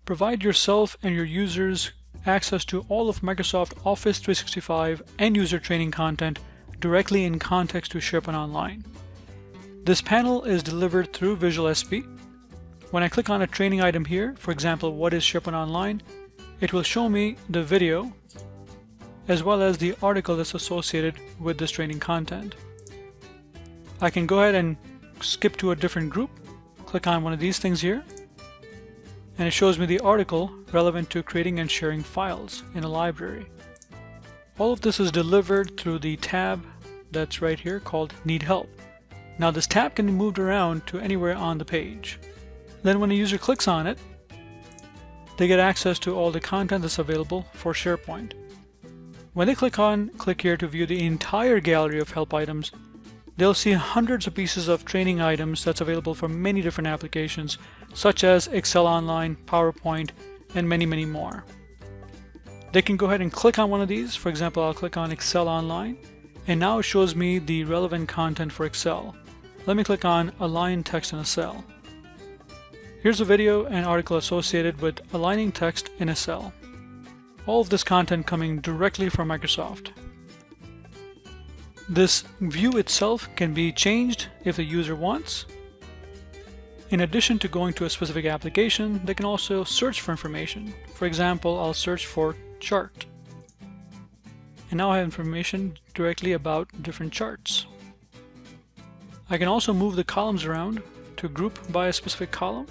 Provide yourself and your users access to all of Microsoft Office 365 and user training content directly in context to SharePoint Online. This panel is delivered through Visual SP. When I click on a training item here, for example, what is SharePoint Online, it will show me the video as well as the article that's associated with this training content. I can go ahead and skip to a different group, click on one of these things here, and it shows me the article relevant to creating and sharing files in a library. All of this is delivered through the tab that's right here called Need Help. Now this tab can be moved around to anywhere on the page. Then when a user clicks on it, they get access to all the content that's available for SharePoint. When they click here to view the entire gallery of help items, they'll see hundreds of pieces of training items that's available for many different applications, such as Excel Online, PowerPoint, and many, many more. They can go ahead and click on one of these. For example, I'll click on Excel Online, and now it shows me the relevant content for Excel. Let me click on Align Text in a Cell. Here's a video and article associated with aligning text in a cell. All of this content coming directly from Microsoft. This view itself can be changed if the user wants. In addition to going to a specific application, they can also search for information. For example, I'll search for chart. And now I have information directly about different charts. I can also move the columns around to group by a specific column.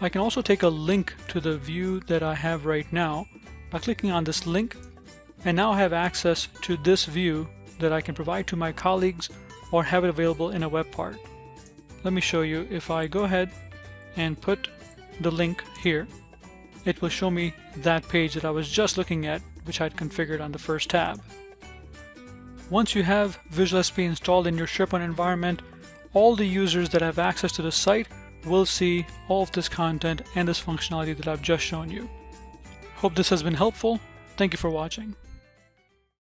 I can also take a link to the view that I have right now by clicking on this link, and now I have access to this view that I can provide to my colleagues or have it available in a web part. Let me show you. If I go ahead and put the link here, it will show me that page that I was just looking at, which I'd configured on the first tab. Once you have Visual SP installed in your SharePoint environment, all the users that have access to the site will see all of this content and this functionality that I've just shown you. Hope this has been helpful. Thank you for watching.